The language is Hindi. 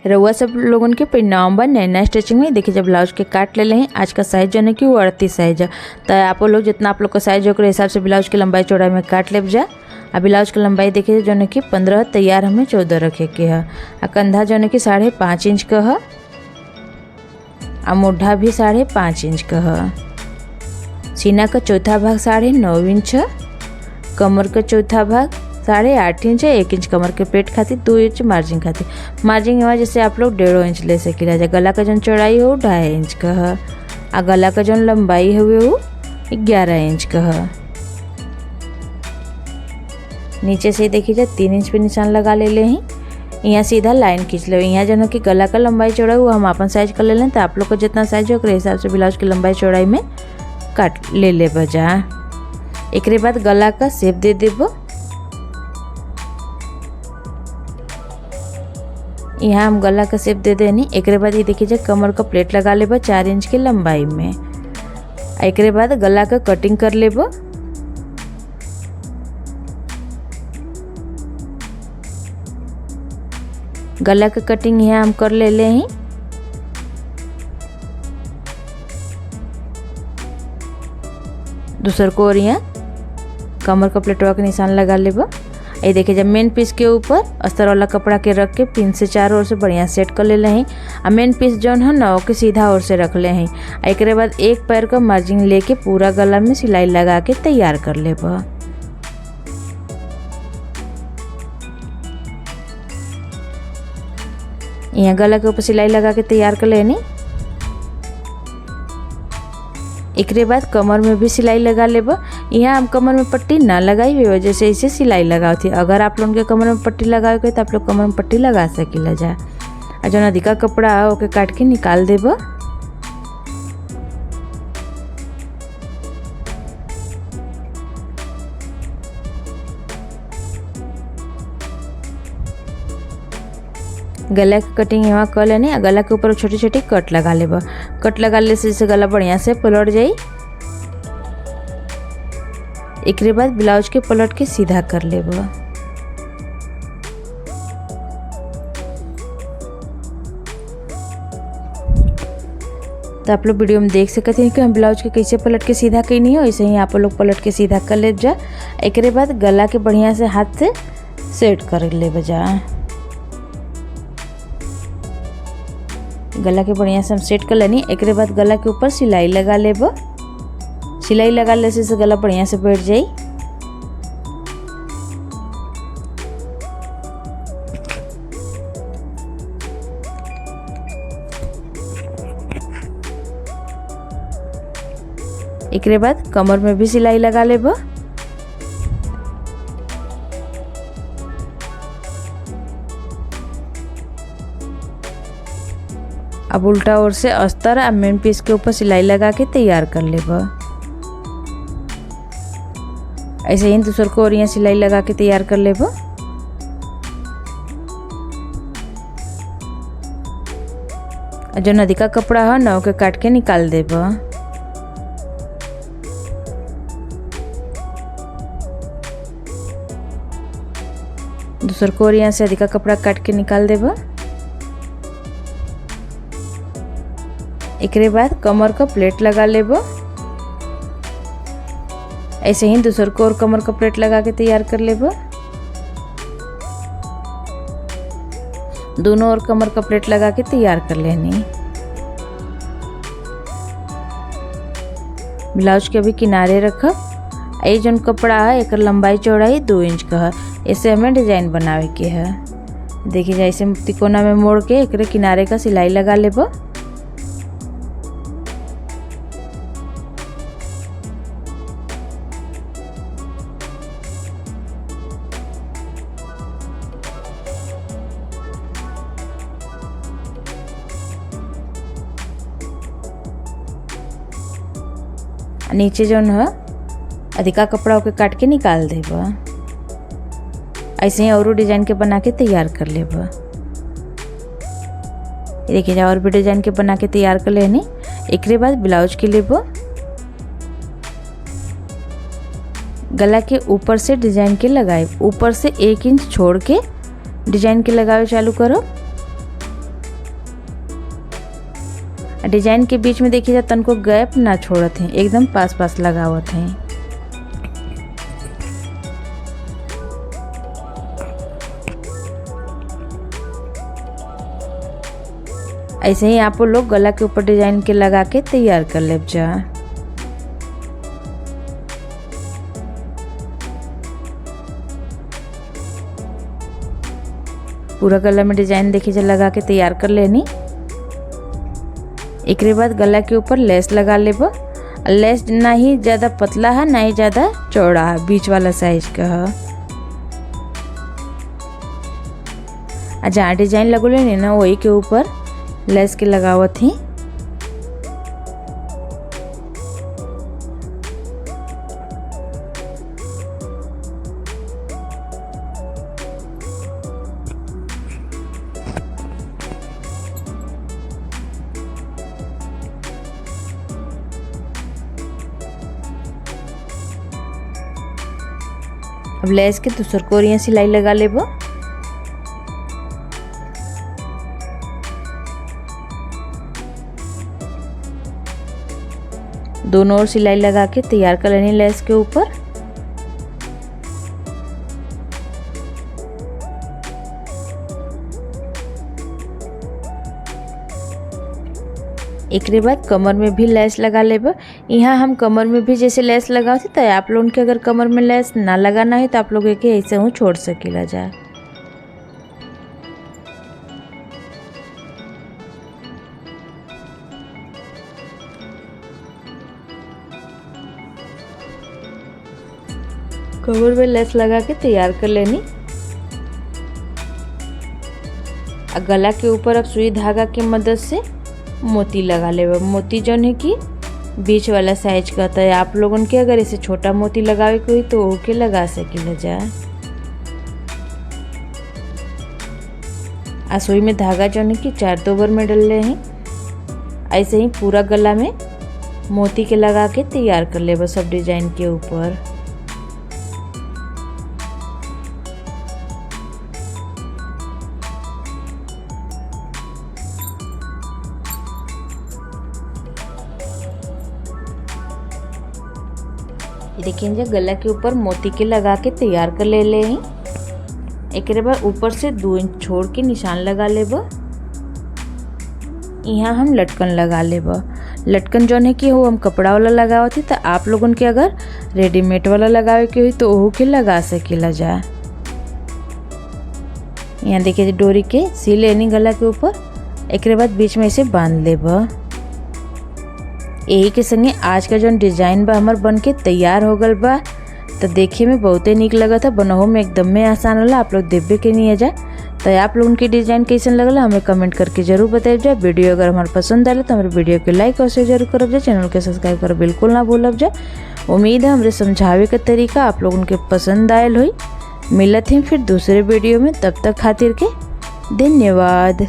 रउआ सब लोगन के परिणाम बा नैना स्टिचिंग में। देखिए जब ब्लाउज के काट ले हैं, आज का साइज जो है कि वो 38 साइज है। तो आप लोग जितना आप लोग का साइज हो हिसाब से ब्लाउज की लंबाई चौड़ाई में काट ले जा। अब ब्लाउज की लंबाई देखिए जो है कि 15 तैयार हमें 14 रखे के है। आ कंधा जो है कि 5.5 इंच का है। आ मुड्ढा भी 5.5 इंच का है। सीना का चौथा भाग 9.5 इंच है। कमर का चौथा भाग 8.5 इंच है। 1 इंच कमर के पेट खातिर, 2 इंच मार्जिन खातिर। मार्जिन हुआ जैसे आप लोग 1.5 इंच ले सकेला। गला का जो चौड़ाई हो 2.5 इंच का है। आ गला का जो लंबाई हुए वो 11 इंच का है। नीचे से देखिए जा 3 इंच पे निशान लगा ले हैं। यहाँ सीधा लाइन खींच लो। यहाँ जो कि गला का लंबाई चौड़ाई वो हम अपन साइज कर ले लें। तो आप लोग को जितना साइज हो हिसाब से ब्लाउज की लंबाई चौड़ाई में काट ले बजा। एक बाद गला का शेप दे देबो। यहाँ हम गला का शेप दे देनी। एक बाद ये देखिए जा कमर का प्लेट लगा लेबो 4 इंच की लंबाई में। एक बाद गला का कटिंग कर लेबो। गला का कटिंग यहाँ हम कर ले हैं। दूसर को और यहाँ कमर का प्लेटवा के निशान लगा लेबो। ये देखिए जब मेन पीस के ऊपर अस्तर वाला कपड़ा के रख के पिन से चारों ओर से बढ़िया सेट कर ले हैं। और मेन पीस जो है ना के सीधा ओर से रख ले हैं। एक बाद एक पैर का मार्जिन लेके पूरा गला में सिलाई लगा के तैयार कर लेबो। यहाँ गला के ऊपर सिलाई लगा के तैयार कर लेनी। एक बाद कमर में भी सिलाई लगा लेबो। यहाँ हम कमर में पट्टी ना लगाई हुई वजह से इसे सिलाई लगाओ थी। अगर आप लोगों के कमर में पट्टी लगाओ तो आप लोग कमर में पट्टी लगा सकेला जा। और जो अधिका कपड़ा है ओके काट के निकाल देबो। गला की कटिंग यहाँ कर लेनी। गला के ऊपर छोटी छोटी कट लगा लेबो। कट लगा ले से गला बढ़िया से पलट जाई। एक बाद ब्लाउज के पलट के सीधा कर लेबो। तो आप लोग वीडियो में देख सकते हैं कि हम ब्लाउज के कैसे पलट के सीधा कहीं हो, ऐसे ही आप लोग पलट के सीधा कर ले जा। एक बाद गला के बढ़िया से हाथ से सेट कर ले जा। गला के बढ़िया से हम सेट कर लेनी। एक बाद गला के ऊपर सिलाई लगा लेबो। सिलाई लगा ले से गला बढ़िया से बैठ जाई। एक बाद कमर में भी सिलाई लगा लेबो। अब उल्टा ओर से अस्तर और मेन पीस के ऊपर सिलाई लगा के तैयार कर लेबो। ऐसे ही दूसर को और यहाँ सिलाई लगा के तैयार कर लेबो। जो नदी का कपड़ा है ना ओके काट के निकाल देबो। दूसर को और यहाँ से अधिका कपड़ा काट के निकाल देबो। एक बाद कमर का प्लेट लगा लेबो। ऐसे ही दूसर को और कमर का प्लेट लगा के तैयार कर लेबो। दोनों और कमर का प्लेट लगा के तैयार कर लेनी। ब्लाउज के अभी किनारे रखब। ये जो कपड़ा है एक लंबाई चौड़ाई 2 इंच का है। ऐसे हमें डिजाइन बनावे के है। देखिए जैसे तिकोना में मोड़ के एक किनारे का सिलाई लगा लेबो। नीचे जो है अधिका कपड़ा के काट के निकाल देबो। ऐसे ही और डिजाइन के बना के तैयार कर लेबो। देखिए और भी डिजाइन के बना के तैयार कर लेनी। एक बाद ब्लाउज के लेबो। गला के ऊपर से डिजाइन के लगाए। ऊपर से 1 इंच छोड़ के डिजाइन के लगावे चालू करो। डिजाइन के बीच में देखिए तनको गैप ना छोड़त हैं, एकदम पास पास लगावत हैं। ऐसे ही आप लोग गला के ऊपर डिजाइन के लगा के तैयार कर ले जा। पूरा गला में डिजाइन देखिए लगा के तैयार कर लेनी। एक बाद गला के ऊपर लेस लगा लेब। लेस ना ही ज़्यादा पतला है ना ही ज़्यादा चौड़ा है, बीच वाला साइज का है। जहाँ डिजाइन लगोले ना वही के ऊपर लेस के लगावत ही। अब लेस के दूसर कोरिया सिलाई लगा लेब। दोनों ओर सिलाई लगा के तैयार कर लेनी लेस के ऊपर। एक बाद कमर में भी लेस लगा लेब। यहाँ हम कमर में भी जैसे लेस लगाओ थी, तो आप लोगों के अगर कमर में लेस ना लगाना है तो आप लोग के ऐसे हूँ छोड़ सकेला जा। कमर में लेस लगा के तैयार कर लेनी। गला के ऊपर अब सुई धागा की मदद से मोती लगा लेब। मोती जौन है कि बीच वाला साइज का था। आप लोगन के अगर इसे छोटा मोती लगावे के हुई तो ओके लगा सकेला जा। सुई में धागा जौन है कि 4 दोबर में डल रहे हैं। ऐसे ही पूरा गला में मोती के लगा के तैयार कर लेब सब डिजाइन के ऊपर। देखिए गला के ऊपर मोती के लगा के तैयार कर ले हैं। एक बार ऊपर से 2 इंच छोड़ के निशान लगा लेब। यहाँ हम लटकन लगा लेब। लटकन जौन है कि वो हम कपड़ा वाला लगावा थी, तो आप लोगन के अगर रेडीमेड वाला लगावे के हुई तो ओहू के लगा सकेला जा। यहाँ देखिए डोरी के सी लेनी गला के ऊपर। एक बाद बीच में इसे बांध लेब। यही के संगे आज का जो डिजाइन बा हमार बन के तैयार हो गल बा। तो देखे में बहुते निक लगा था, बनहो में एकदम में आसान होला। आप लोग देखे के नहीं है जा। तो आप लोगों की डिजाइन कैसन लगल हमें कमेंट करके जरूर बताइए जा। वीडियो अगर हमारे पसंद आए तो हमारे वीडियो के लाइक और शेयर जरूर करब जा। चैनल के सब्सक्राइब कर बिल्कुल ना भूलब जा। उम्मीद है हमारे समझावे का तरीका आप लोगों के पसंद आयल हुई। मिलत ही फिर दूसरे वीडियो में, तब तक खातिर के धन्यवाद।